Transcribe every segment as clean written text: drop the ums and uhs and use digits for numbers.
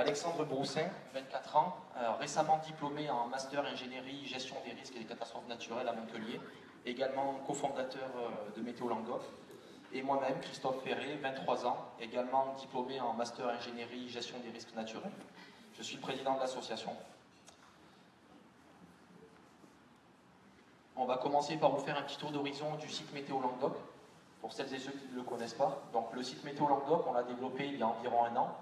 Alexandre Broussin, 24 ans, récemment diplômé en master ingénierie gestion des risques et des catastrophes naturelles à Montpellier, également cofondateur de Météo Languedoc. Et moi-même, Christophe Ferré, 23 ans, également diplômé en master ingénierie gestion des risques naturels. Je suis le président de l'association. On va commencer par vous faire un petit tour d'horizon du site Météo Languedoc, pour celles et ceux qui ne le connaissent pas. Donc le site Météo Languedoc, on l'a développé il y a environ un an.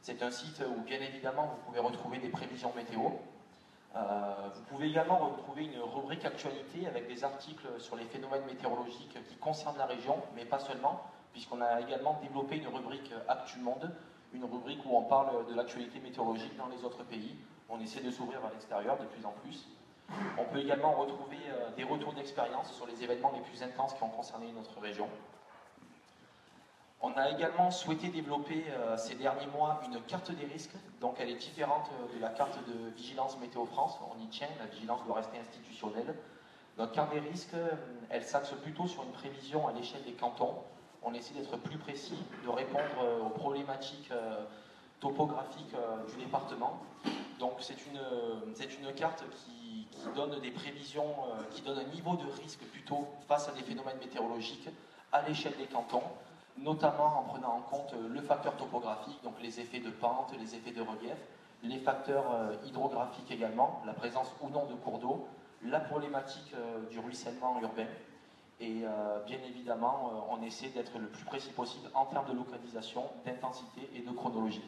C'est un site où bien évidemment vous pouvez retrouver des prévisions météo. Vous pouvez également retrouver une rubrique actualité avec des articles sur les phénomènes météorologiques qui concernent la région, mais pas seulement, puisqu'on a également développé une rubrique Actu Monde, une rubrique où on parle de l'actualité météorologique dans les autres pays. On essaie de s'ouvrir à l'extérieur de plus en plus. On peut également retrouver des retours d'expérience sur les événements les plus intenses qui ont concerné notre région. On a également souhaité développer ces derniers mois une carte des risques, donc elle est différente de la carte de vigilance Météo France, on y tient, la vigilance doit rester institutionnelle. Notre carte des risques, elle s'axe plutôt sur une prévision à l'échelle des cantons. On essaie d'être plus précis, de répondre aux problématiques topographiques du département. Donc c'est une carte qui donne des prévisions, qui donne un niveau de risque plutôt face à des phénomènes météorologiques à l'échelle des cantons, notamment en prenant en compte le facteur topographique, donc les effets de pente, les effets de relief, les facteurs hydrographiques également, la présence ou non de cours d'eau, la problématique du ruissellement urbain, et bien évidemment, on essaie d'être le plus précis possible en termes de localisation, d'intensité et de chronologie.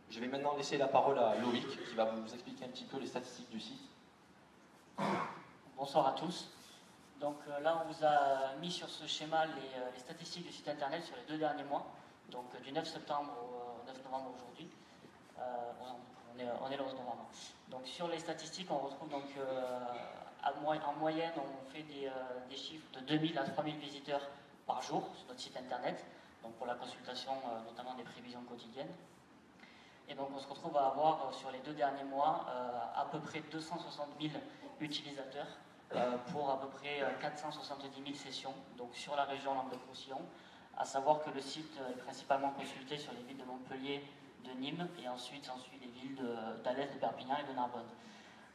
Je vais maintenant laisser la parole à Loïc, qui va vous expliquer un petit peu les statistiques du site. Bonsoir à tous. Donc là, on vous a mis sur ce schéma les statistiques du site internet sur les 2 derniers mois, donc du 9 septembre au 9 novembre aujourd'hui. On est le 11 novembre. Donc sur les statistiques, on retrouve donc en moyenne, on fait des chiffres de 2000 à 3000 visiteurs par jour sur notre site internet, donc pour la consultation notamment des prévisions quotidiennes. Et donc on se retrouve à avoir sur les 2 derniers mois à peu près 260 000 utilisateurs pour à peu près 470 000 sessions, donc sur la région Languedoc-Roussillon, à savoir que le site est principalement consulté sur les villes de Montpellier, de Nîmes, et ensuite s'ensuit les villes d'Alès, de Perpignan et de Narbonne.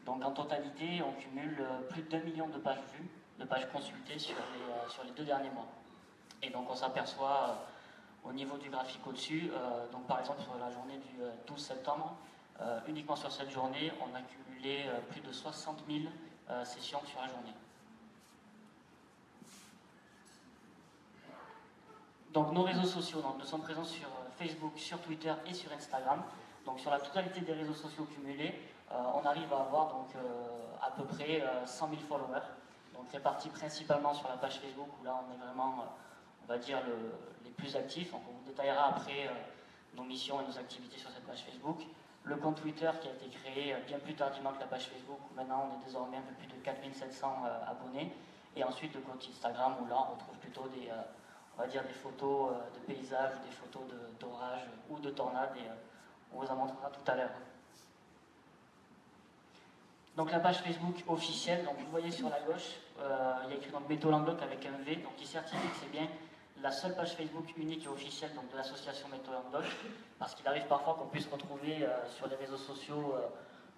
Donc en totalité, on cumule plus de 2 millions de pages vues, de pages consultées sur les 2 derniers mois. Et donc on s'aperçoit au niveau du graphique au-dessus, donc par exemple sur la journée du 12 septembre, uniquement sur cette journée, on a cumulé plus de 60 000 sessions sur la journée. Donc nos réseaux sociaux, donc, nous sommes présents sur Facebook, sur Twitter et sur Instagram. Donc sur la totalité des réseaux sociaux cumulés, on arrive à avoir donc, à peu près 100 000 followers, donc répartis principalement sur la page Facebook, où là on est vraiment, on va dire, les plus actifs. Donc on vous détaillera après nos missions et nos activités sur cette page Facebook. Le compte Twitter qui a été créé bien plus tardivement que la page Facebook, où maintenant on est désormais un peu plus de 4700 abonnés. Et ensuite le compte Instagram, où là on retrouve plutôt des, on va dire des photos de paysages, ou des photos d'orage ou de tornades, et on vous en montrera tout à l'heure. Donc la page Facebook officielle, donc vous voyez sur la gauche, il y a écrit donc Météo Languedoc avec un V, donc qui certifie que c'est bien la seule page Facebook unique et officielle donc, de l'association Météo Languedoc, parce qu'il arrive parfois qu'on puisse retrouver sur les réseaux sociaux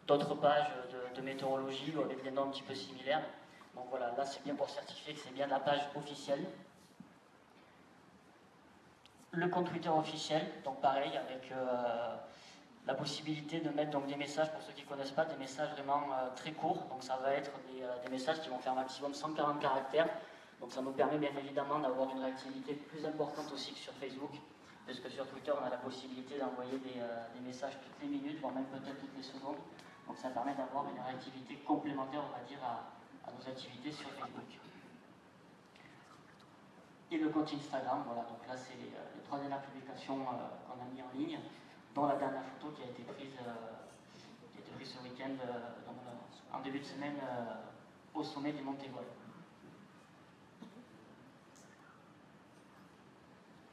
d'autres pages de météorologie ou avec des noms un petit peu similaires. Donc voilà, là c'est bien pour certifier que c'est bien la page officielle. Le compte Twitter officiel, donc pareil, avec la possibilité de mettre donc, des messages, pour ceux qui ne connaissent pas, des messages vraiment très courts. Donc ça va être des messages qui vont faire maximum 140 caractères. Donc ça nous permet bien évidemment d'avoir une réactivité plus importante aussi que sur Facebook, parce que sur Twitter on a la possibilité d'envoyer des messages toutes les minutes, voire même peut-être toutes les secondes. Donc ça permet d'avoir une réactivité complémentaire, on va dire, à nos activités sur Facebook. Et le compte Instagram, voilà, donc là c'est les 3 dernières publications qu'on a mis en ligne, dont la dernière photo qui a été prise ce week-end, en début de semaine, au sommet du Mont Évole.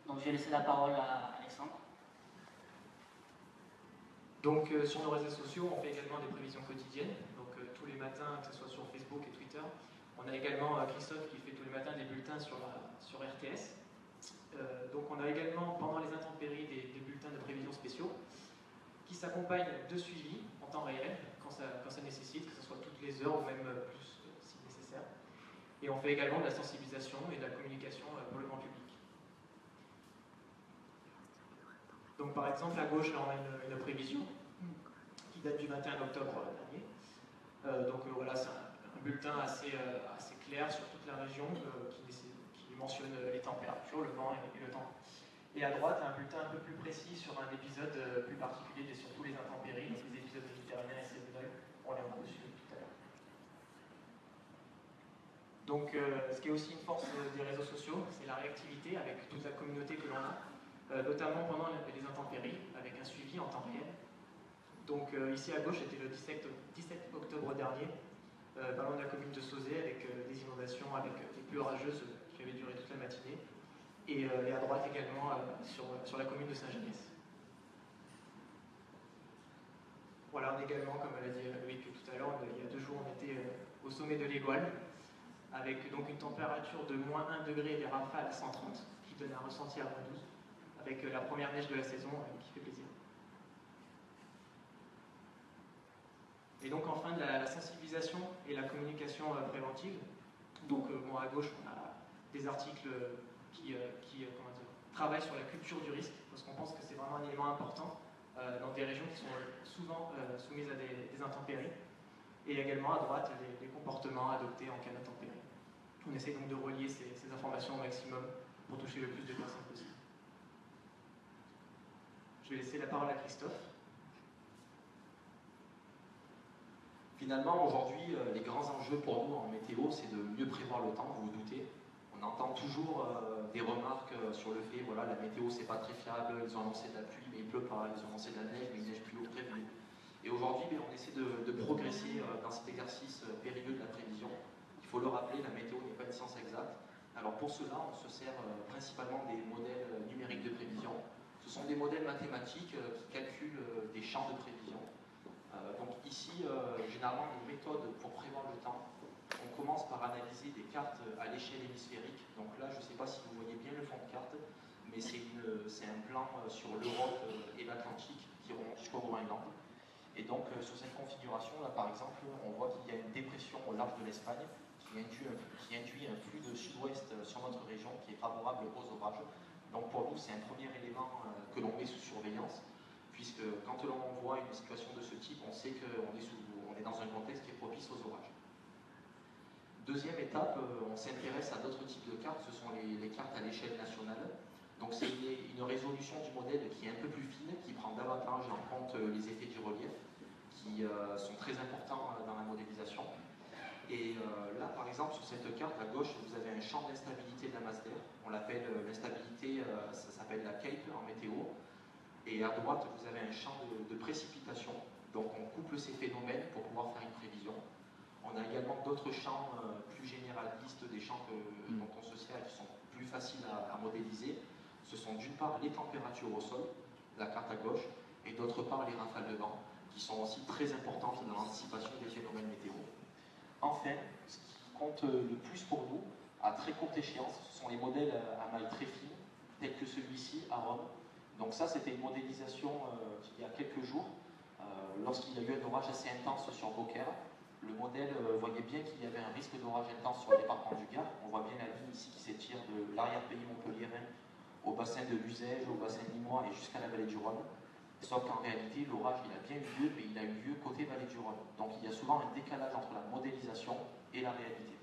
Donc je vais laisser la parole à Alexandre. Donc sur nos réseaux sociaux, on fait également des prévisions quotidiennes, donc tous les matins, que ce soit sur Facebook et Twitter. On a également Christophe qui fait tous les matins des bulletins sur RTS. Donc on a également, pendant les intempéries, des bulletins de prévision s'accompagne de suivi en temps réel, quand ça nécessite, que ce soit toutes les heures ou même plus si nécessaire. Et on fait également de la sensibilisation et de la communication pour le grand public. Donc par exemple, à gauche, là, on a une prévision qui date du 21 octobre dernier. Voilà, c'est un bulletin assez clair sur toute la région qui mentionne les températures, le vent et le temps. Et à droite, un bulletin un peu plus précis sur un épisode plus particulier et surtout les intempéries, donc les épisodes méditerranéens et sévenols. On reviendra dessus tout à l'heure. Donc, ce qui est aussi une force des réseaux sociaux, c'est la réactivité avec toute la communauté que l'on a, notamment pendant les intempéries, avec un suivi en temps réel. Donc, ici à gauche, c'était le 17 octobre dernier, parlant de la commune de Sauzet, avec des inondations, avec des pluies orageuses qui avaient duré toute la matinée, et à droite également sur la commune de Saint-Genès. Voilà, on est également, comme l'a dit Loïc tout à l'heure, il y a 2 jours, on était au sommet de l'Égoile, avec donc une température de moins 1 degré et des rafales à 130, qui donne un ressenti à moins 12, avec la première neige de la saison qui fait plaisir. Et donc enfin de la sensibilisation et la communication préventive. Donc à gauche, on a des articles qui travaillent sur la culture du risque, parce qu'on pense que c'est vraiment un élément important dans des régions qui sont souvent soumises à des intempéries. Et également à droite, les comportements adoptés en cas d'intempérie. On essaie donc de relier ces informations au maximum pour toucher le plus de personnes possible. Je vais laisser la parole à Christophe. Finalement, aujourd'hui, les grands enjeux pour nous en météo, c'est de mieux prévoir le temps, vous vous doutez. On entend toujours des remarques sur le fait, voilà, la météo c'est pas très fiable, ils ont annoncé de la pluie mais il pleut pas, ils ont annoncé de la neige mais il neige plus au prévu. Et aujourd'hui, on essaie de progresser dans cet exercice périlleux de la prévision. Il faut le rappeler, la météo n'est pas une science exacte. Alors pour cela, on se sert principalement des modèles numériques de prévision. Ce sont des modèles mathématiques qui calculent des champs de prévision. Donc ici, généralement, les méthodes pour prévoir le temps, on commence par analyser des cartes à l'échelle hémisphérique. Donc là, je ne sais pas si vous voyez bien le fond de carte, mais c'est un plan sur l'Europe et l'Atlantique qui remonte jusqu'au Groenland. Et donc sur cette configuration, là par exemple, on voit qu'il y a une dépression au large de l'Espagne qui induit un flux de sud-ouest sur notre région qui est favorable aux orages. Donc pour nous, c'est un premier élément que l'on met sous surveillance, puisque quand l'on voit une situation de ce type, on sait qu'on est dans un contexte qui est propice aux orages. Deuxième étape, on s'intéresse à d'autres types de cartes, ce sont les cartes à l'échelle nationale. Donc c'est une résolution du modèle qui est un peu plus fine, qui prend davantage en compte les effets du relief, qui sont très importants dans la modélisation. Et là, par exemple, sur cette carte, à gauche, vous avez un champ d'instabilité de la masse d'air. On l'appelle l'instabilité, ça s'appelle la CAPE en météo. Et à droite, vous avez un champ de précipitation. Donc on couple ces phénomènes pour pouvoir faire une prévision. On a également d'autres champs plus généralistes, des champs dont on se sert qui sont plus faciles à modéliser. Ce sont d'une part les températures au sol, la carte à gauche, et d'autre part les rafales de vent, qui sont aussi très importantes dans l'anticipation des phénomènes météo. Enfin, ce qui compte le plus pour nous, à très courte échéance, ce sont les modèles à maille très fine, tels que celui-ci à Rome. Donc ça, c'était une modélisation il y a quelques jours, lorsqu'il y a eu un orage assez intense sur Beaucaire. Le modèle voyait bien qu'il y avait un risque d'orage intense sur le département du Gard. On voit bien la ligne ici qui s'étire de l'arrière-pays montpelliérain au bassin de l'Uzège, au bassin limois et jusqu'à la vallée du Rhône. Sauf qu'en réalité, l'orage, il a bien eu lieu, mais il a eu lieu côté vallée du Rhône. Donc il y a souvent un décalage entre la modélisation et la réalité.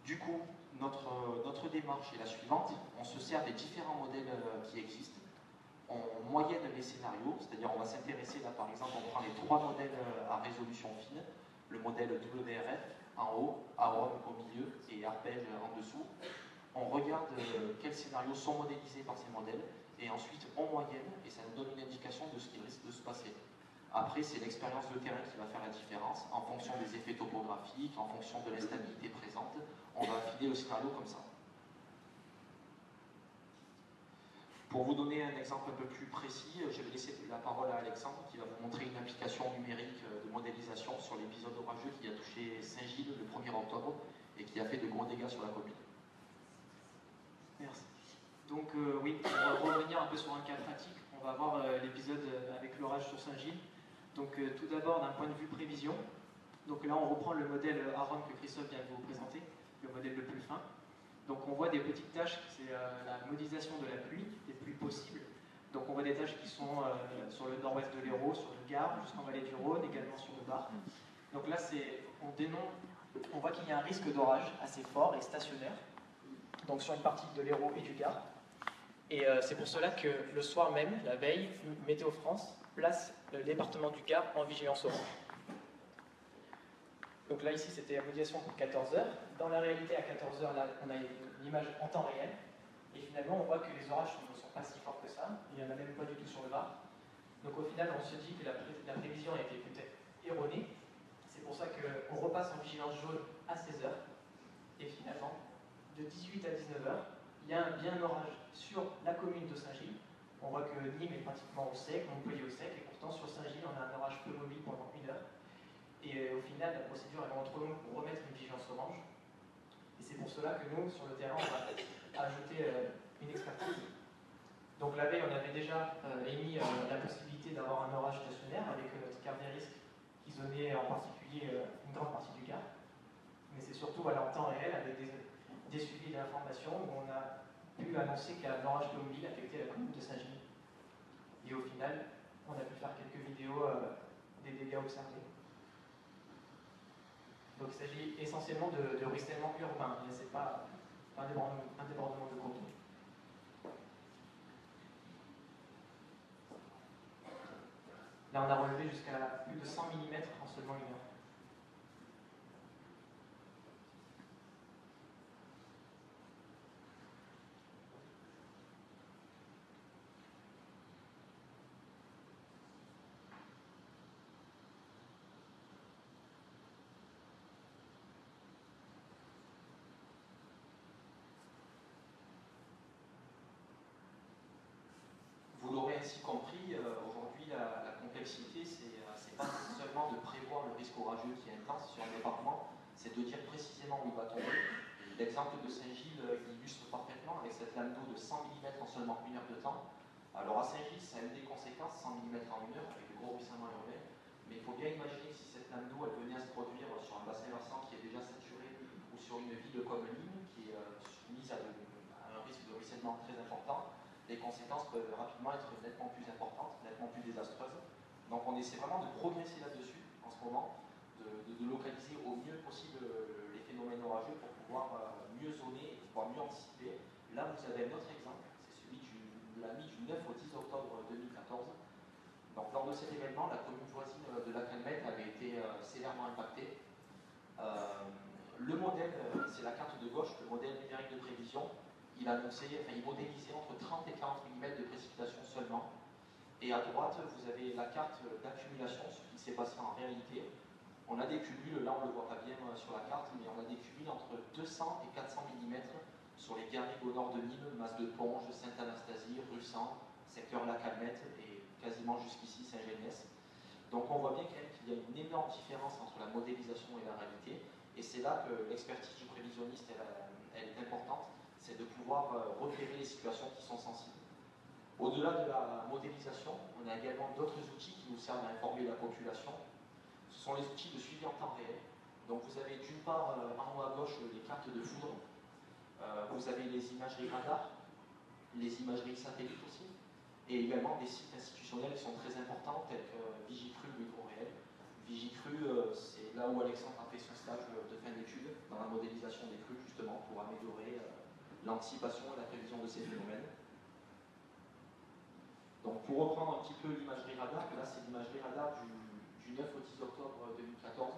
Du coup, notre démarche est la suivante. On se sert des différents modèles qui existent. On moyenne les scénarios, c'est-à-dire on va s'intéresser là par exemple, on prend les 3 modèles à résolution fine, le modèle WRF en haut, AOM au milieu et Arpège en dessous. On regarde quels scénarios sont modélisés par ces modèles et ensuite on moyenne et ça nous donne une indication de ce qui risque de se passer. Après, c'est l'expérience de terrain qui va faire la différence en fonction des effets topographiques, en fonction de l'instabilité présente. On va affiner le scénario comme ça. Pour vous donner un exemple un peu plus précis, je vais laisser la parole à Alexandre qui va vous montrer une application numérique de modélisation sur l'épisode orageux qui a touché Saint-Gilles le 1er octobre et qui a fait de gros dégâts sur la commune. Merci. Donc oui, pour revenir un peu sur un cas pratique, on va voir l'épisode avec l'orage sur Saint-Gilles. Donc tout d'abord d'un point de vue prévision. Donc là on reprend le modèle Aaron que Christophe vient de vous présenter, le modèle le plus fin. Donc on voit des petites taches, c'est la modélisation de la pluie, des pluies possibles. Donc on voit des taches qui sont sur le nord-ouest de l'Hérault, sur le Gard, jusqu'en vallée du Rhône, également sur le Var. Donc là on voit qu'il y a un risque d'orage assez fort et stationnaire, donc sur une partie de l'Hérault et du Gard. Et c'est pour cela que le soir même, la veille, Météo France place le département du Gard en vigilance orange. Donc là, ici, c'était la modélisation pour 14 heures. Dans la réalité, à 14 heures, là, on a une image en temps réel. Et finalement, on voit que les orages ne sont pas si forts que ça. Il n'y en a même pas du tout sur le Var. Donc au final, on se dit que la prévision a été peut-être erronée. C'est pour ça qu'on repasse en vigilance jaune à 16 heures. Et finalement, de 18 à 19 heures, il y a bien un orage sur la commune de Saint-Gilles. On voit que Nîmes est pratiquement au sec, Montpellier au sec, et pourtant sur Saint-Gilles, on a un orage peu mobile pendant 1 heure. Et au final, la procédure est vraiment trop longue pour remettre une vigilance orange. Et c'est pour cela que nous, sur le terrain, on va ajouter une expertise. Donc la veille, on avait déjà émis la possibilité d'avoir un orage stationnaire avec notre carte des risques qui zonait en particulier une grande partie du Gard. Mais c'est surtout en temps réel avec des suivis d'informations où on a pu annoncer qu'il y a un orage mobile affecté la commune de Saint-Gilles. Et au final, on a pu faire quelques vidéos des dégâts observés. Donc il s'agit essentiellement de ruissellement urbain, ce n'est pas un débordement de cours d'eau. Là on a relevé jusqu'à plus de 100 mm en seulement 1 heure. Vous l'aurez ainsi compris, aujourd'hui la complexité, c'est pas seulement de prévoir le risque orageux qui est intense sur un département, c'est de dire précisément où il va tomber. L'exemple de Saint-Gilles illustre parfaitement avec cette lame d'eau de 100 mm en seulement 1 heure de temps. Alors à Saint-Gilles, ça a eu des conséquences, 100 mm en 1 heure, avec de gros ruissellements urbains, mais il faut bien imaginer que si cette lame d'eau elle venait à se produire sur un bassin versant qui est déjà saturé, ou sur une ville comme Nîmes, qui est soumise à un risque de ruissellement très important, les conséquences peuvent rapidement être nettement plus importantes, nettement plus désastreuses. Donc on essaie vraiment de progresser là-dessus en ce moment, de localiser au mieux possible les phénomènes orageux pour pouvoir mieux zoner et pouvoir mieux anticiper. Là vous avez un autre exemple, c'est celui de la nuit du 9 au 10 octobre 2014. Donc lors de cet événement, la commune voisine de la Calmette avait été sévèrement impactée. Le modèle, c'est la carte de gauche, le modèle numérique de prévision. Il modélisait entre 30 et 40 mm de précipitation seulement. Et à droite, vous avez la carte d'accumulation, ce qui s'est passé en réalité. On a des cumuls, là on ne le voit pas bien sur la carte, mais on a des cumuls entre 200 et 400 mm sur les garrigues au nord de Nîmes, Mas de Ponge, Sainte-Anastasie, Russan, secteur La Calmette et quasiment jusqu'ici Saint-Géniès. Donc on voit bien quand même qu'il y a une énorme différence entre la modélisation et la réalité. Et c'est là que l'expertise du prévisionniste elle est importante. C'est de pouvoir repérer les situations qui sont sensibles. Au-delà de la modélisation, on a également d'autres outils qui nous servent à informer la population. Ce sont les outils de suivi en temps réel. Donc vous avez d'une part en haut à gauche les cartes de foudre, vous avez les imageries radar, les imageries satellites aussi, et également des sites institutionnels qui sont très importants tels que Vigicru, Météo-Réel. Vigicru, c'est là où Alexandre a fait son stage de fin d'études dans la modélisation des crues justement pour améliorer l'anticipation et la prévision de ces phénomènes. Donc pour reprendre un petit peu l'imagerie radar, là c'est l'imagerie radar du 9 au 10 octobre 2014.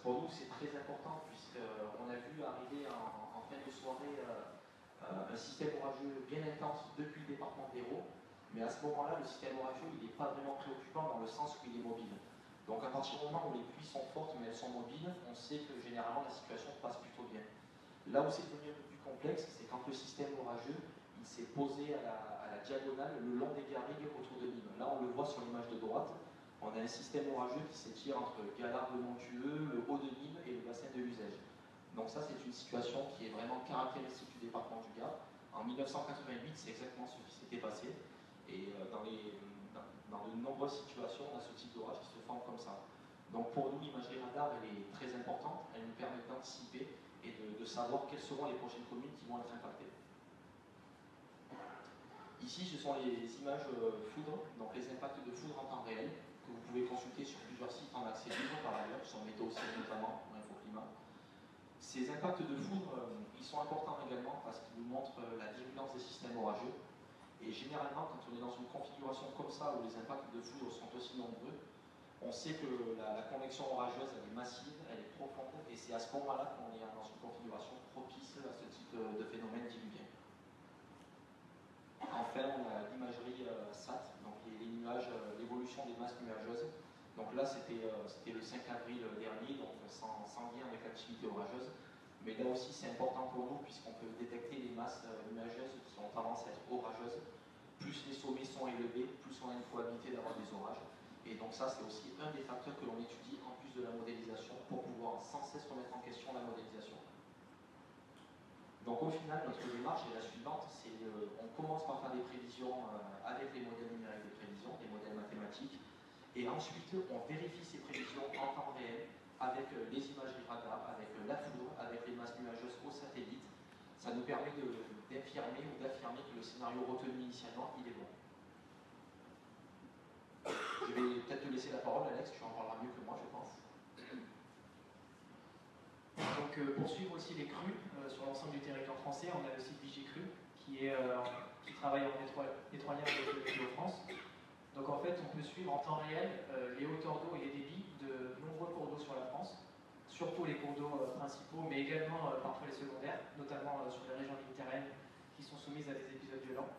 Pour nous c'est très important puisqu'on a vu arriver en fin de soirée un système orageux bien intense depuis le département de l'Hérault, mais à ce moment-là le système orageux il n'est pas vraiment préoccupant dans le sens où il est mobile. Donc à partir du moment où les pluies sont fortes mais elles sont mobiles, on sait que généralement la situation passe plutôt bien. Là où c'est devenu un peu plus complexe, c'est quand le système orageux il s'est posé à la diagonale le long des garrigues autour de Nîmes. Là, on le voit sur l'image de droite. On a un système orageux qui s'étire entre Galard-de-Montueux, le haut de Nîmes et le bassin de l'Uzège. Donc ça, c'est une situation qui est vraiment caractéristique du département du Gard. En 1988, c'est exactement ce qui s'était passé. Et Et dans de nombreuses situations, on a ce type d'orage qui se forme comme ça. Donc pour nous, l'imagerie radar, elle est très importante, elle nous permet d'anticiper et de savoir quelles seront les prochaines communes qui vont être impactées. Ici, ce sont les images foudre, donc les impacts de foudre en temps réel, que vous pouvez consulter sur plusieurs sites en accès libre par ailleurs, sur Météo-Ciel notamment, pour Infoclimat. Ces impacts de foudre, ils sont importants également parce qu'ils nous montrent la virulence des systèmes orageux. Et généralement, quand on est dans une configuration comme ça, où les impacts de foudre sont aussi nombreux, on sait que la convection orageuse, elle est massive, elle est profonde, et c'est à ce moment-là qu'on est dans une configuration propice à ce type de phénomène diluvien. Enfin, on a l'imagerie SAT, donc les nuages, l'évolution des masses nuageuses. Donc là, c'était le 5 avril dernier, donc sans lien avec l'activité orageuse. Mais là aussi, c'est important pour nous, puisqu'on peut détecter les masses nuageuses qui ont tendance à être orageuses. Plus les sommets sont élevés, plus on a une probabilité d'avoir des orages. Et donc ça, c'est aussi un des facteurs que l'on étudie en plus de la modélisation pour pouvoir sans cesse remettre en question la modélisation. Donc au final, notre démarche est la suivante, c'est on commence par faire des prévisions avec les modèles numériques de prévision, des modèles mathématiques, et ensuite on vérifie ces prévisions en temps réel avec les imageries radar, avec la foudre, avec les masses nuageuses au satellite. Ça nous permet d'affirmer que le scénario retenu initialement, il est bon. Je vais peut-être te laisser la parole, Alex, tu en parleras mieux que moi, je pense. Donc pour suivre aussi les crues sur l'ensemble du territoire français, on a le site Vigicru qui travaille en étroit lien avec le Météo France. Donc en fait, on peut suivre en temps réel les hauteurs d'eau et les débits de nombreux cours d'eau sur la France, surtout les cours d'eau principaux, mais également parfois les secondaires, notamment sur les régions méditerranéennes qui sont soumises à des épisodes violents.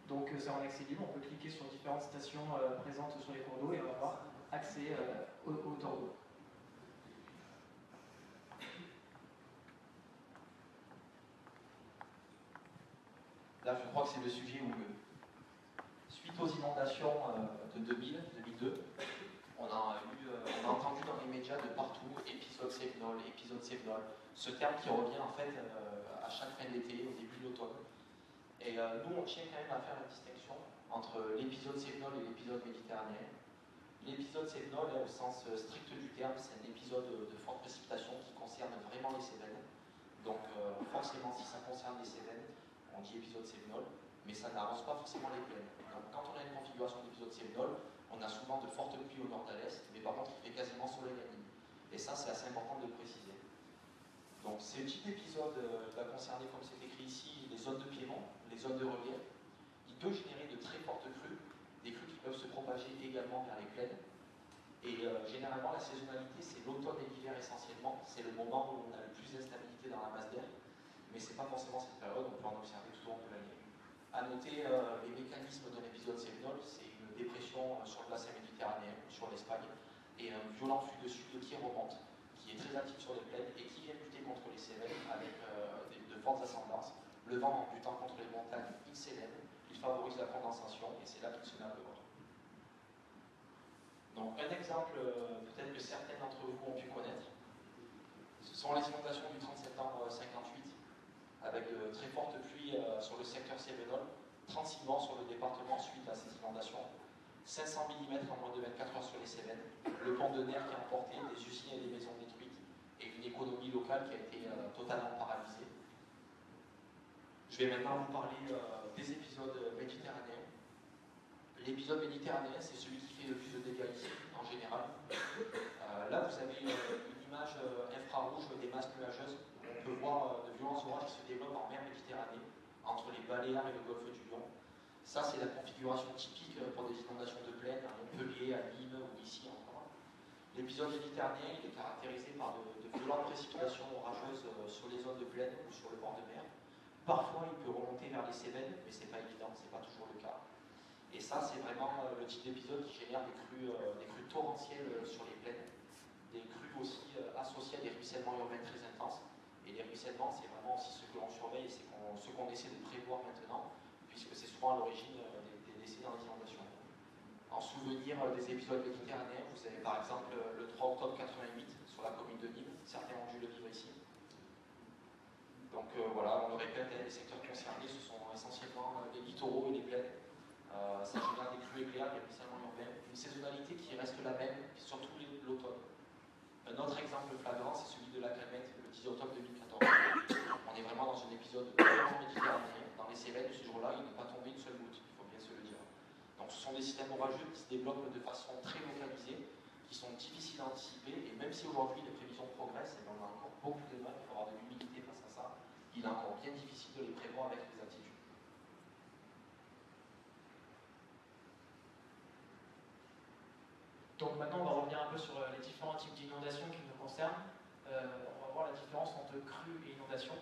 Donc c'est en accès libre, on peut cliquer sur différentes stations présentes sur les cours d'eau et on va avoir accès aux hauteurs d'eau. Là, je crois que c'est le sujet où, suite aux inondations de 2002, on a entendu dans les médias de partout épisode Cévenol, ce terme qui revient en fait à chaque fin d'été, au début de l'automne. Et nous, on tient quand même à faire la distinction entre l'épisode Cévenol et l'épisode méditerranéen. L'épisode Cévenol, au sens strict du terme, c'est un épisode de forte précipitation qui concerne vraiment les Cévennes. Donc forcément, si ça concerne les Cévennes, on dit épisode Cévenol, mais ça n'arrose pas forcément les plaines. Donc quand on a une configuration d'épisode Cévenol, on a souvent de fortes pluies au nord à l'est, mais par contre il fait quasiment soleil la nuit. Et ça, c'est assez important de le préciser. Donc ce type d'épisode va concerner, comme c'est écrit ici, les zones de piémont, les zones de relief. Il peut générer de très fortes crues, des crues qui peuvent se propager également vers les plaines. Et généralement, la saisonnalité, c'est l'automne et l'hiver essentiellement. C'est le moment où on a le plus d'instabilité dans la masse d'air. Mais ce n'est pas forcément cette période, on peut en observer tout au long de l'année. À noter les mécanismes d'un épisode Cévenol, c'est une dépression sur le bassin méditerranéen, sur l'Espagne, et un violent flux de sud qui remonte, qui est très actif sur les plaines et qui vient lutter contre les Cévennes avec de fortes ascendances. Le vent, en luttant contre les montagnes, il s'élève, il favorise la condensation et c'est là qu'il se met à pleuvoir. Donc un exemple, peut-être que certains d'entre vous ont pu connaître, ce sont les inondations du 30 septembre 58, avec de très fortes pluies sur le secteur Cévenol, 36 morts sur le département suite à ces inondations, 500 mm en moins de 24 heures sur les Cévennes, le pont de Nerre qui a emporté des usines et des maisons détruites, et une économie locale qui a été totalement paralysée. Je vais maintenant vous parler des épisodes méditerranéens. L'épisode méditerranéen, c'est celui qui fait le plus de dégâts ici, en général. Là, vous avez une image infrarouge des masses nuageuses. On peut voir de violents orages qui se développent en mer Méditerranée, entre les Baléares et le golfe du Lion. Ça, c'est la configuration typique pour des inondations de plaine, à Montpellier, à Nîmes ou ici encore. L'épisode méditerranéen, il est caractérisé par de violentes précipitations orageuses sur les zones de plaine ou sur le bord de mer. Parfois, il peut remonter vers les Cévennes, mais ce n'est pas évident, ce n'est pas toujours le cas. Et ça, c'est vraiment le type d'épisode qui génère des crues torrentielles sur les plaines, des crues aussi associées à des ruissellements urbains très intenses. Et les ruissellements, c'est vraiment aussi ce que l'on surveille et c'est ce qu'on essaie de prévoir maintenant, puisque c'est souvent à l'origine des décès dans les inondations. En souvenir des épisodes méditerranéens, vous avez par exemple le 3 octobre 88 sur la commune de Nîmes, certains ont dû le vivre ici. Donc voilà, on le répète, les secteurs concernés, ce sont essentiellement les littoraux et les plaines. clair, il y a ruissellement urbain, une saisonnalité qui reste la même, surtout l'automne. Un autre exemple flagrant, c'est celui de la Calmette, le 10 octobre 2014. On est vraiment dans un épisode purement méditerranéen. Dans les Cévennes, ce jour-là, il n'est pas tombé une seule goutte, il faut bien se le dire. Donc ce sont des systèmes orageux qui se développent de façon très localisée, qui sont difficiles à anticiper, et même si aujourd'hui les prévisions progressent, et on a encore beaucoup de mal, il faut avoir de l'humilité face à ça, il est encore bien difficile de les prévoir avec exactitude. Donc maintenant, on va revenir un peu sur les différents types d'inondations qui nous concernent. On va voir la différence entre crues et inondations.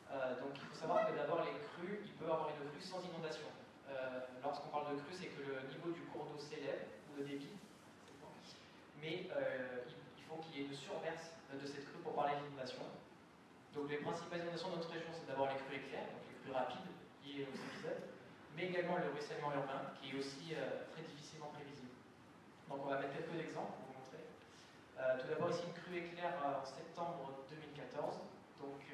Donc il faut savoir que d'abord, les crues, il peut y avoir une crue sans inondation. Lorsqu'on parle de crue, c'est que le niveau du cours d'eau s'élève, ou le débit, mais il faut qu'il y ait une surverse de cette crue pour parler d'inondation. Donc les principales inondations de notre région, c'est d'abord les crues éclairs, donc les crues rapides, liées aux épisodes, mais également le ruissellement urbain, qui est aussi très difficilement prévisible. Donc on va mettre quelques exemples pour vous montrer. Tout d'abord ici une crue éclair en septembre 2014. Donc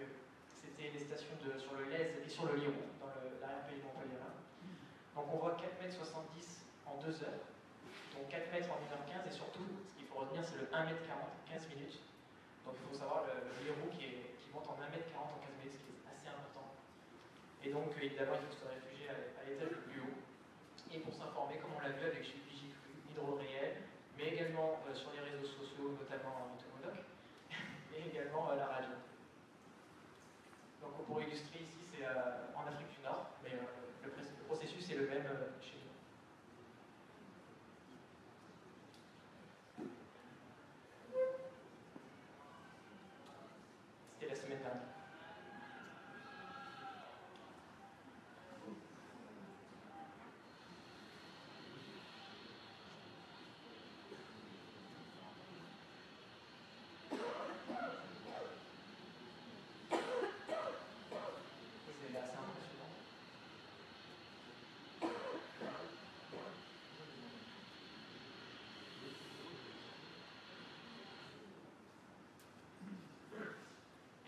c'était les stations sur le Lez et sur le Liron, dans l'arrière-pays montpelliérain. Donc on voit 4,70 m en 2 heures, donc 4 mètres en 1h15, et surtout, ce qu'il faut retenir, c'est le 1,40 m, 15 minutes. Donc il faut savoir le Liron qui monte en 1,40 m en 15 minutes, ce qui est assez important. Et donc évidemment, il faut se réfugier à l'étage le plus haut. Et pour s'informer, comme on l'a vu avec Vigicru, Hydro-Réel, mais également sur les réseaux sociaux, notamment Motomodoc, et également la radio. Donc pour illustrer ici, c'est en Afrique du Nord, mais le processus est le même chez nous. C'était la semaine dernière.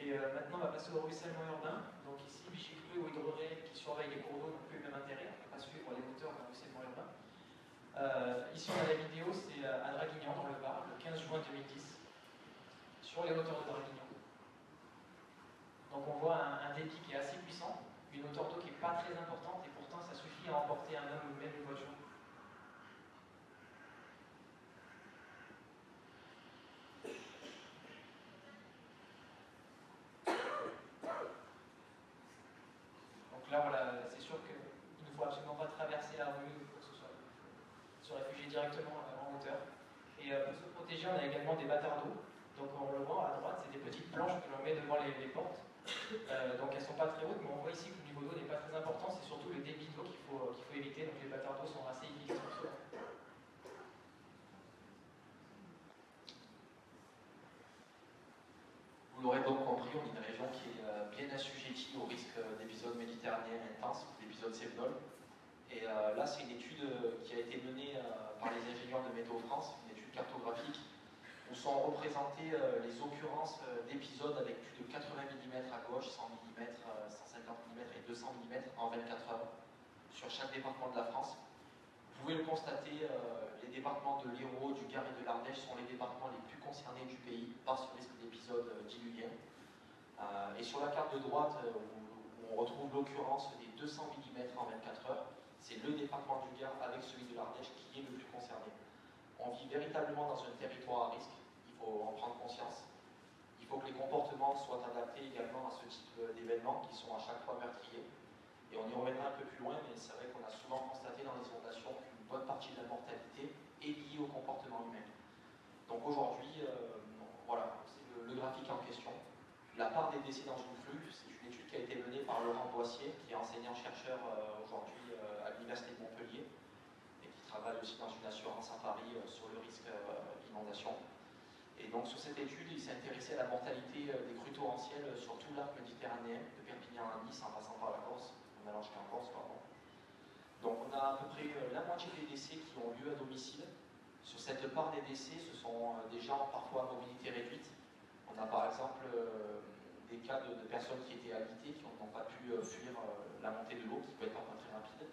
Maintenant, on va passer au ruissellement urbain. Donc ici, Vigicru ou Hydro-Réel qui surveille les cours d'eau n'ont plus le même intérêt. On ne peut pas suivre les hauteurs d'un ruissellement urbain. Ici, on a la vidéo, c'est à Draguignan, dans le Var, le 15 juin 2010, sur les hauteurs de Draguignan. Donc on voit un débit qui est assez puissant, une hauteur d'eau qui n'est pas très importante, et pourtant ça suffit à emporter un homme ou même une voiture. Là, voilà, c'est sûr qu'il ne faut absolument pas traverser la rue ou quoi que ce soit. Il faut se réfugier directement en hauteur. Et pour se protéger, on a également des bâtards d'eau. Donc on le voit à droite, c'est des petites planches que l'on met devant les portes. Donc elles ne sont pas très hautes, mais on voit ici que le niveau d'eau n'est pas très important. C'est surtout le débit d'eau qu'il faut éviter. Donc les bâtards d'eau sont assez inefficaces. Vous l'aurez donc compris, on est une région qui est bien assujettie au risque d'épisodes méditerranéens intenses, l'épisode Cévenol. Et là, c'est une étude qui a été menée par les ingénieurs de Météo France, une étude cartographique, où sont représentées les occurrences d'épisodes avec plus de 80 mm à gauche, 100 mm, 150 mm et 200 mm en 24 heures sur chaque département de la France. Vous pouvez le constater, les départements de l'Hérault, du Gard et de l'Ardèche sont les départements les plus concernés du pays par ce risque d'épisode diluvien. Et sur la carte de droite, où on retrouve l'occurrence des 200 mm en 24 heures, c'est le département du Gard avec celui de l'Ardèche qui est le plus concerné. On vit véritablement dans un territoire à risque, il faut en prendre conscience. Il faut que les comportements soient adaptés également à ce type d'événements qui sont à chaque fois meurtriers. Et on y reviendra un peu plus loin, mais c'est vrai qu'on a souvent constaté dans les inondations qu'une bonne partie de la mortalité est liée au comportement humain. Donc aujourd'hui, voilà, c'est le graphique en question. La part des décès dans une flux, c'est une étude qui a été menée par Laurent Boissier, qui est enseignant-chercheur aujourd'hui à l'Université de Montpellier, et qui travaille aussi dans une assurance à Paris sur le risque d'inondation. Et donc sur cette étude, il s'est intéressé à la mortalité des crues torrentielles sur tout l'arc méditerranéen, de Perpignan à Nice, en passant par la Corse. Jusqu'en Corse, pardon. Donc on a à peu près la moitié des décès qui ont lieu à domicile. Sur cette part des décès, ce sont des gens parfois à mobilité réduite. On a par exemple des cas de personnes qui étaient alitées, qui n'ont pas pu fuir la montée de l'eau, qui peut être parfois très rapide.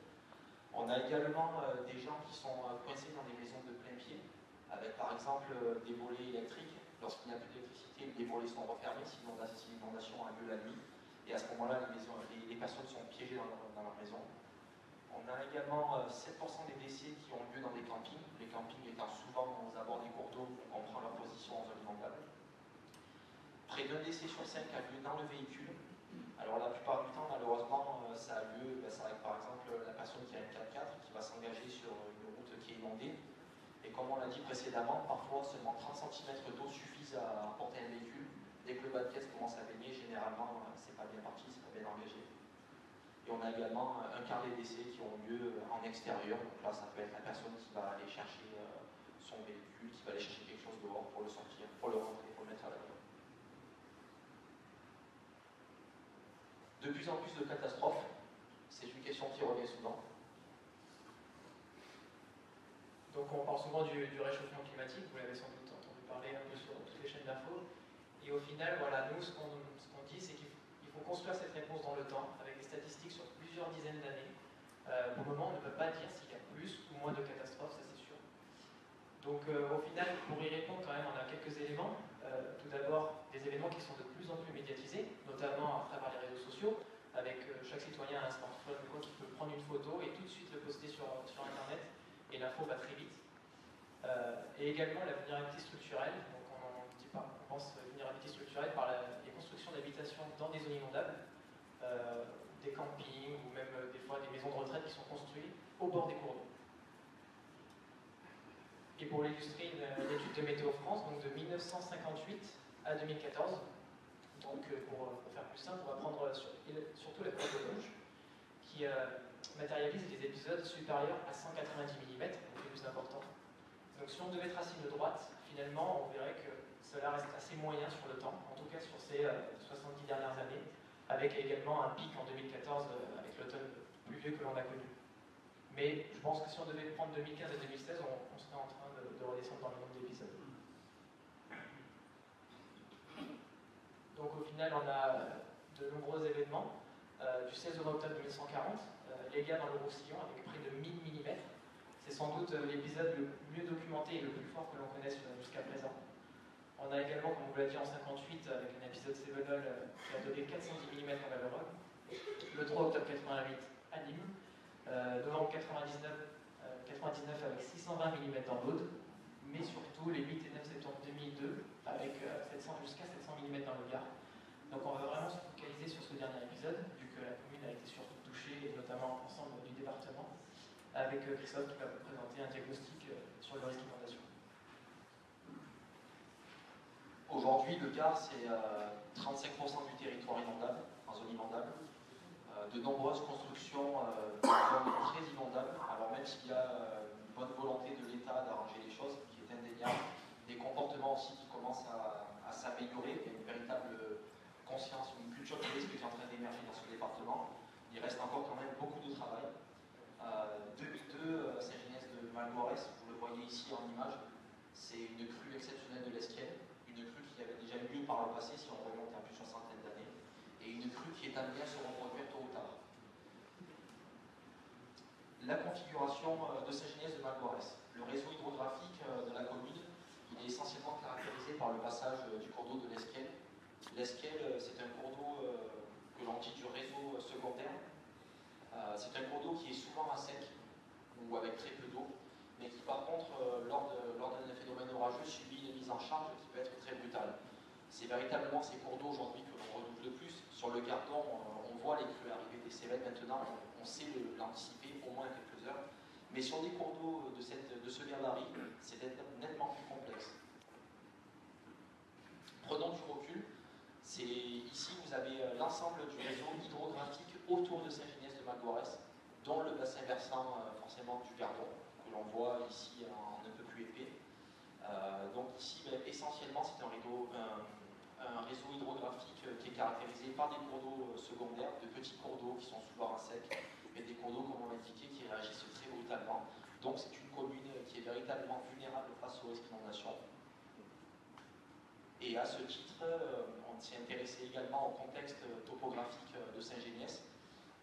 On On a également des gens qui sont coincés dans des maisons de plein pied, avec par exemple des volets électriques. Lorsqu'il n'y a plus d'électricité, les volets sont refermés, si l'inondation a lieu la nuit. Et à ce moment-là, les personnes sont piégées dans leur maison. On a également 7% des décès qui ont lieu dans des campings, les campings étant souvent aux abords des cours d'eau, on comprend leur position en zone inondable. Près d'un décès sur 5 a lieu dans le véhicule. Alors la plupart du temps, malheureusement, ça a lieu, ça avec par exemple la personne qui a un 4x4 qui va s'engager sur une route qui est inondée. Et comme on l'a dit précédemment, parfois seulement 30 cm d'eau suffisent à porter un véhicule. Dès que le bas de pièce commence à baigner, généralement, c'est pas bien parti, c'est pas bien engagé. Et on a également un quart des décès qui ont lieu en extérieur. Donc là, ça peut être la personne qui va aller chercher son véhicule, qui va aller chercher quelque chose dehors pour le sortir, pour le rentrer, pour le mettre à l'abri. De plus en plus de catastrophes, c'est une question qui revient souvent. Donc on parle souvent du réchauffement climatique, vous l'avez sans doute entendu parler un peu sur toutes les chaînes d'infos. Et au final, voilà, nous, ce qu'on dit, c'est qu'il faut construire cette réponse dans le temps, avec des statistiques sur plusieurs dizaines d'années. Pour le moment, on ne peut pas dire s'il y a plus ou moins de catastrophes, ça c'est sûr. Donc au final, pour y répondre quand même, on a quelques éléments. Tout d'abord, des événements qui sont de plus en plus médiatisés, notamment à travers les réseaux sociaux, avec chaque citoyen a un smartphone qui peut prendre une photo et tout de suite le poster sur Internet, et l'info va très vite. Et également la vulnérabilité structurelle, donc on pense vulnérabilité structurelle par les constructions d'habitations dans des zones inondables, des campings ou même des fois des maisons de retraite qui sont construites au bord des cours d'eau. Et pour illustrer une étude de Météo France, donc de 1958 à 2014, donc pour faire plus simple, on va prendre surtout la courbe rouge, qui matérialise des épisodes supérieurs à 190 mm, donc le plus important. Donc si on devait tracer une droite, finalement, on verrait que cela reste assez moyen sur le temps, en tout cas sur ces 70 dernières années, avec également un pic en 2014 avec l'automne pluvieux que l'on a connu. Mais je pense que si on devait prendre 2015 et 2016, on serait en train de redescendre dans le nombre d'épisodes. Donc au final, on a de nombreux événements. Du 16 au 20 octobre 1940, les gars dans le Roussillon avec près de 1000 mm. C'est sans doute l'épisode le mieux documenté et le plus fort que l'on connaisse jusqu'à présent. On a également, comme on vous l'a dit, en 58, avec un épisode Sévenol qui a donné 410 mm en Valorol. Le 3 octobre 88 à Nîmes. Novembre 99 avec 620 mm dans l'Aude. Mais surtout les 8 et 9 septembre 2002 avec jusqu'à 700 mm dans le Gard. Donc on va vraiment se focaliser sur ce dernier épisode, vu que la commune a été surtout touchée, et notamment l'ensemble du département, avec Christophe qui va vous présenter un diagnostic sur le risque d'inondation. Aujourd'hui, le Gard, c'est 35% du territoire inondable, en zone inondable. De nombreuses constructions en zone très inondable. Alors même s'il y a une bonne volonté de l'État d'arranger les choses, qui est indéniable, des comportements aussi qui commencent à s'améliorer, il y a une véritable conscience, une culture de risque qui est en train d'émerger dans ce département. Il reste encore quand même beaucoup de travail. 2002, Saint-Genès de Malgoirès, vous le voyez ici en image, c'est une crue exceptionnelle de l'Esquienne, une crue qui avait déjà eu lieu par le passé si on remonte à plus d'une soixantaine d'années, et une crue qui est amenée à se reproduire tôt ou tard. La configuration de Saint-Genès de Malgoirès. Le réseau hydrographique de la commune, il est essentiellement caractérisé par le passage du cours d'eau de l'Esquienne. L'Esquienne, c'est un cours d'eau que l'on dit du réseau secondaire. C'est un cours d'eau qui est souvent à sec ou avec très peu d'eau, mais qui par contre, lors d'un phénomène orageux, subit une mise en charge qui peut être très brutale. C'est véritablement ces cours d'eau aujourd'hui que l'on redoute le plus. Sur le Gardon, on voit les crues arriver des Cévennes maintenant, on sait l'anticiper au moins quelques heures. Mais sur des cours d'eau de ce gabarit, c'est nettement plus complexe. Prenons du recul. Ici, vous avez l'ensemble du réseau hydrographique autour de Saint-Genès de Malgoirès, dont le bassin versant forcément du Gardon, que l'on voit ici en un peu plus épais. Donc ici, essentiellement, c'est un réseau hydrographique qui est caractérisé par des cours d'eau secondaires, de petits cours d'eau qui sont souvent à sec, mais des cours d'eau, comme on l'a indiqué, qui réagissent très brutalement. Donc c'est une commune qui est véritablement vulnérable face au risque d'inondation. Et à ce titre, on s'est intéressé également au contexte topographique de Saint-Genès.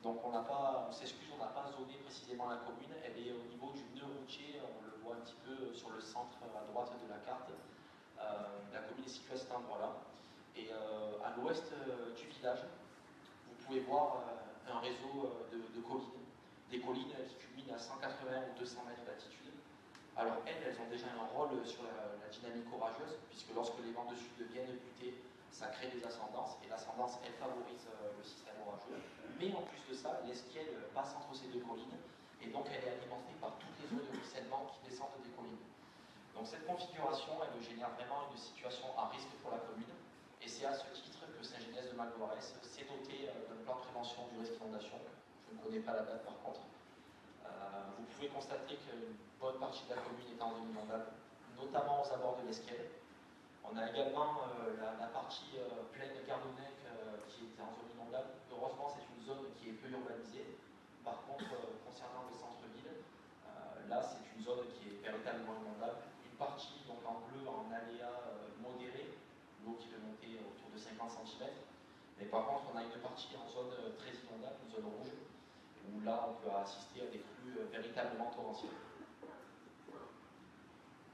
Donc on s'excuse, on n'a pas zoné précisément la commune, elle est au niveau du nœud routier, on le voit un petit peu sur le centre à droite de la carte. La commune est située à cet endroit-là. Et à l'ouest du village, vous pouvez voir un réseau de collines, des collines qui culminent à 180 ou 200 mètres d'altitude. Alors elles ont déjà un rôle sur la dynamique orageuse, puisque lorsque les vents de sud viennent buter, ça crée des ascendances, et l'ascendance, elle favorise le système orageux. Mais en plus de ça, l'esquielle passe entre ces deux collines, et donc elle est alimentée par toutes les eaux de ruissellement qui descendent des collines. Donc cette configuration, elle génère vraiment une situation à risque pour la commune, et c'est à ce titre que Saint-Genès-de-Malvoirs s'est doté d'un plan de prévention du risque d'inondation. Je ne connais pas la date par contre. Vous pouvez constater qu'une bonne partie de la commune est en zone inondable, notamment aux abords de l'Esquelle. On a également la partie plaine Gardonnec qui est en zone inondable. Heureusement, c'est une zone qui est peu urbanisée. Par contre, concernant le centre-ville, là, c'est une zone qui est véritablement inondable. Une partie, donc en bleu, en aléa modéré, l'eau qui peut monter autour de 50 cm. Mais par contre, on a une partie en zone très inondable, une zone rouge, où là, on peut assister à des crues véritablement torrentielles.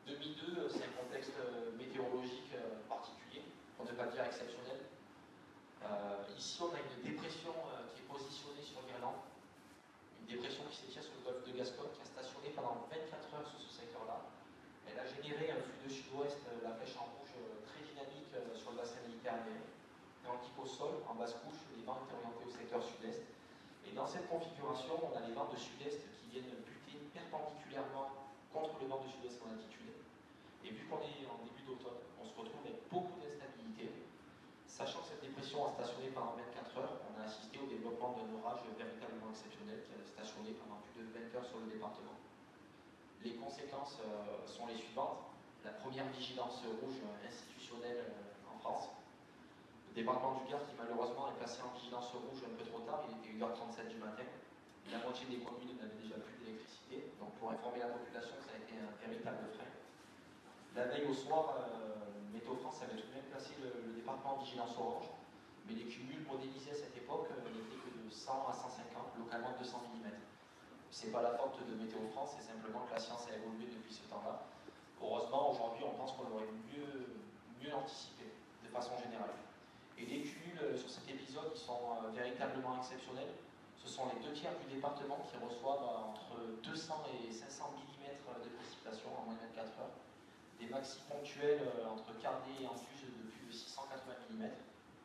2002, c'est un contexte météorologique particulier, pour ne pas dire exceptionnel. Ici, on a une dépression qui est positionnée sur l'Irlande, une dépression qui s'étire sur le golfe de Gascogne, qui a stationné pendant 24 heures sur ce secteur-là. Elle a généré un flux de sud-ouest, la flèche en rouge, très dynamique sur le bassin méditerranéen. Tandis qu'au sol, en basse couche, les vents étaient orientés au secteur sud-est. Et dans cette configuration, on a les vents de sud-est qui viennent buter perpendiculairement contre le vent de sud-ouest en altitude. Et vu qu'on est en début d'automne, on se retrouve avec beaucoup d'instabilité. Sachant que cette dépression a stationné pendant 24 heures, on a assisté au développement d'un orage véritablement exceptionnel qui a stationné pendant plus de 20 heures sur le département. Les conséquences sont les suivantes. La première vigilance rouge institutionnelle en France. Le département du Gard qui malheureusement est placé en vigilance rouge un peu trop tard, il était 1h37 du matin. La moitié des communes n'avaient déjà plus d'électricité. Donc pour informer la population, ça a été un véritable frein. La veille au soir, Météo France avait tout de même placé le département en vigilance orange, mais les cumuls modélisés à cette époque n'étaient que de 100 à 150, localement 200 mm. Ce n'est pas la faute de Météo France, c'est simplement que la science a évolué depuis ce temps-là. Heureusement, aujourd'hui, on pense qu'on aurait mieux anticipé, de façon générale. Et les cumuls sur cet épisode, ils sont véritablement exceptionnels. Ce sont les 2 tiers du département qui reçoivent entre 200 et 500 mm de précipitations en moins de 24 heures. Des maxis ponctuels entre Cardet et Anduze de plus de 680 mm,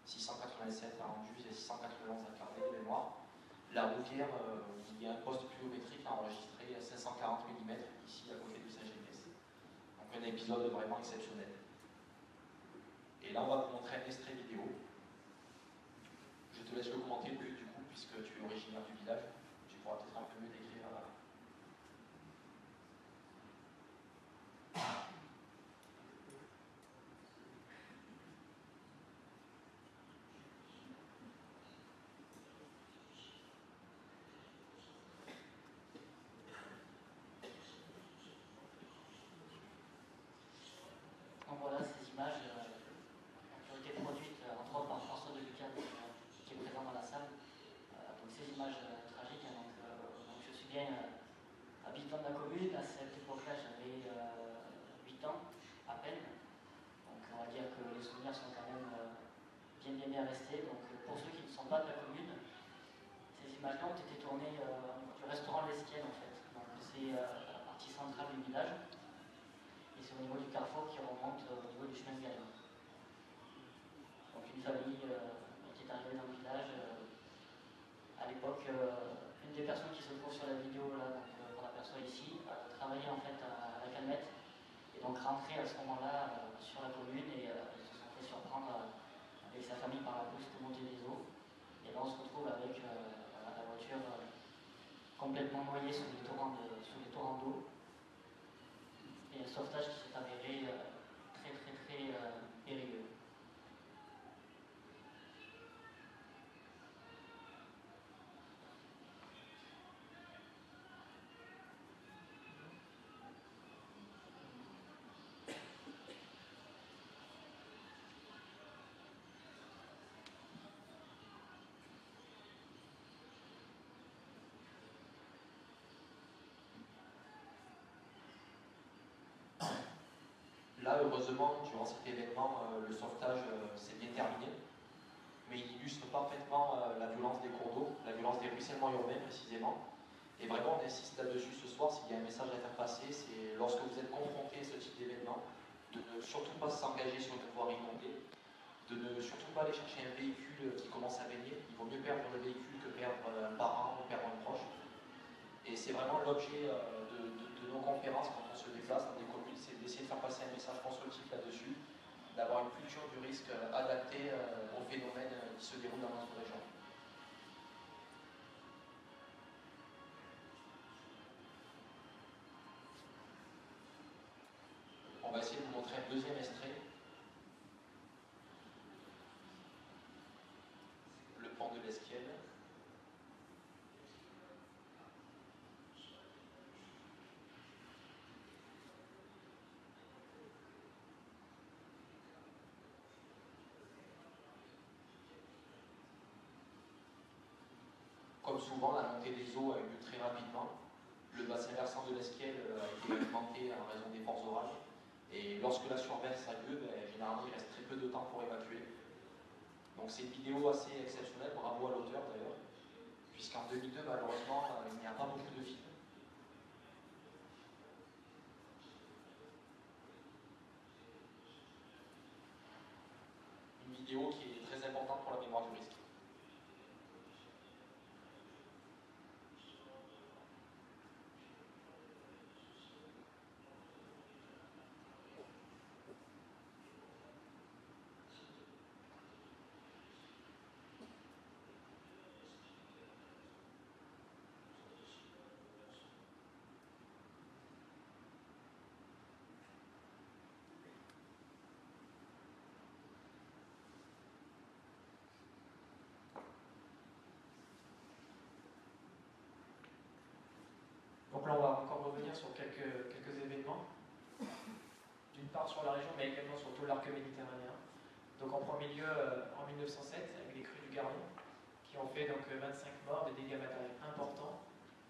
687 à Anduze et 691 à Cardet de mémoire. La Rouvière, il y a un poste pluviométrique a enregistré 540 mm ici à côté de Saint-Genès. Donc un épisode vraiment exceptionnel. Et là, on va vous montrer un extrait vidéo. Je te laisse le commenter du coup, puisque tu es originaire du village. Tu pourras peut-être un peu mieux décrire. Donc voilà ces images qui ont été produites entre autres par François de Lucas qui est présent dans la salle. Donc ces images tragiques. Donc je suis bien habitant de la commune. À cette époque-là, j'avais 8 ans à peine. Donc on va dire que les souvenirs sont quand même bien restés. Donc pour ceux qui ne sont pas de la commune, ces images-là ont été tournées au niveau du restaurant L'Esquienne en fait. Donc c'est la partie centrale du village. Et c'est au niveau du carrefour qui remonte au niveau du chemin de Gaillon. Donc une famille qui est arrivée dans le village. À l'époque, une des personnes qui se trouve sur la vidéo là, qu'on aperçoit ici, travaillait en fait à la calmette. Et donc rentré à ce moment-là sur la commune et ils se sont fait surprendre avec sa famille par la brusque montée des eaux. Et là on se retrouve avec la voiture complètement noyée sous les torrents d'eau. Et un sauvetage qui s'est avéré très périlleux. Là, heureusement, durant cet événement, le sauvetage s'est bien terminé, mais il illustre parfaitement la violence des cours d'eau, la violence des ruissellements urbains précisément. Et vraiment, on insiste là-dessus ce soir, s'il y a un message à faire passer, c'est lorsque vous êtes confronté à ce type d'événement, de ne surtout pas s'engager sur une voie inondée, de ne surtout pas aller chercher un véhicule qui commence à baigner. Il vaut mieux perdre le véhicule que perdre un parent ou perdre un proche. Et c'est vraiment l'objet de nos conférences quand on se déplace dans des communes, c'est d'essayer de faire passer un message constructif là-dessus, d'avoir une culture du risque adaptée aux phénomènes qui se déroulent dans notre région. On va essayer de vous montrer un deuxième extrait. Le pont de l'Esquienne. Comme souvent, la montée des eaux a eu lieu très rapidement. Le bassin versant de l'Esquienne a été alimenté en raison des forts orages. Et lorsque la surverse a lieu, généralement il reste très peu de temps pour évacuer. Donc c'est une vidéo assez exceptionnelle, bravo à l'auteur d'ailleurs, puisqu'en 2002, malheureusement, il n'y a pas beaucoup de films. Une vidéo qui est très importante pour la mémoire du risque. Donc là, on va encore revenir sur quelques événements. D'une part sur la région, mais également sur tout l'arc méditerranéen. Donc en premier lieu, en 1907, avec les crues du Gardon, qui ont fait donc 25 morts, des dégâts matériels importants.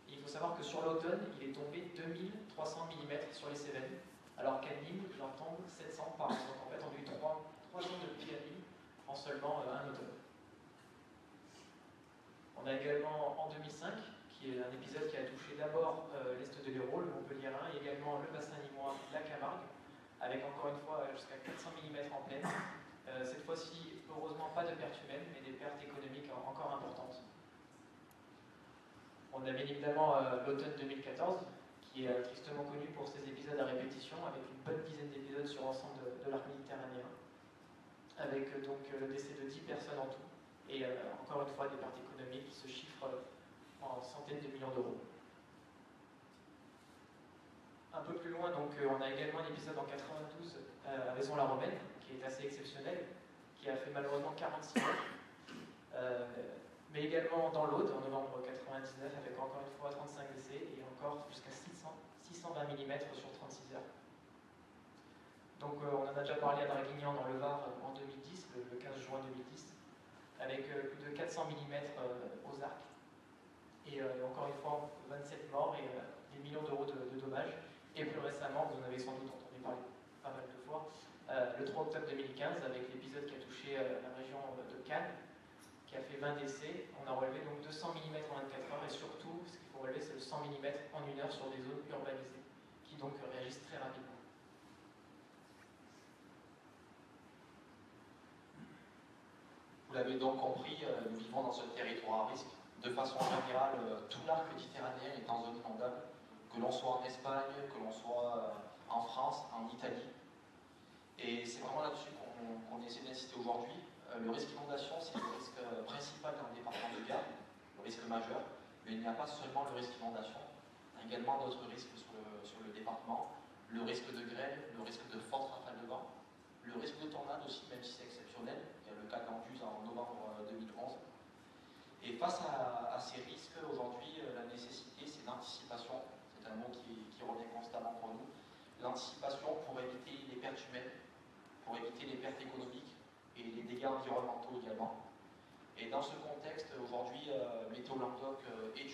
Et il faut savoir que sur l'automne, il est tombé 2300 mm sur les Cévennes, alors qu'à Nîmes, il en tombe 700 par an. Donc en fait, on a eu 3 ans de pluie à Nîmes en seulement un automne. On a également en 2005, qui est un épisode qui a touché d'abord l'est de l'Hérault, le Montpelliérain, et également le bassin nîmois, la Camargue, avec encore une fois jusqu'à 400 mm en plaine. Cette fois-ci, heureusement, pas de pertes humaines, mais des pertes économiques encore importantes. On a bien évidemment l'automne 2014, qui est tristement connu pour ses épisodes à répétition, avec une bonne dizaine d'épisodes sur l'ensemble de l'arc méditerranéen, avec donc le décès de 10 personnes en tout, et encore une fois des pertes économiques qui se chiffrent en centaines de millions d'euros. Un peu plus loin, donc, on a également un épisode en 92 à Vaison-la-Romaine, qui est assez exceptionnel, qui a fait malheureusement 46 morts. Mais également dans l'Aude, en novembre 99, avec encore une fois 35 décès et encore jusqu'à 620 mm sur 36 heures. Donc on en a déjà parlé à Draguignan dans le Var en 2010, le 15 juin 2010, avec plus de 400 mm aux arcs. Et encore une fois, 27 morts et des millions d'euros de dommages. Et plus récemment, vous en avez sans doute entendu parler pas mal de fois, le 3 octobre 2015, avec l'épisode qui a touché la région de Cannes, qui a fait 20 décès. On a relevé donc 200 mm en 24 heures, et surtout, ce qu'il faut relever, c'est le 100 mm en 1 heure sur des zones urbanisées, qui donc réagissent très rapidement. Vous l'avez donc compris, nous vivons dans ce territoire à risque. De façon générale, tout l'arc méditerranéen est en zone inondable, que l'on soit en Espagne, que l'on soit en France, en Italie. Et c'est vraiment là-dessus qu'on essaie d'insister aujourd'hui. Le risque inondation, c'est le risque principal dans le département de Gard, le risque majeur. Mais il n'y a pas seulement le risque inondation, il y a également d'autres risques sur le département. Le risque de grêle, le risque de fortes rafales de vent, le risque de tornade aussi, même si c'est exceptionnel. Il y a le cas d'Anduze en novembre 2011. Et face à ces risques, aujourd'hui, la nécessité, c'est l'anticipation. C'est un mot qui revient constamment pour nous. L'anticipation pour éviter les pertes humaines, pour éviter les pertes économiques et les dégâts environnementaux également. Et dans ce contexte, aujourd'hui, Météo Languedoc est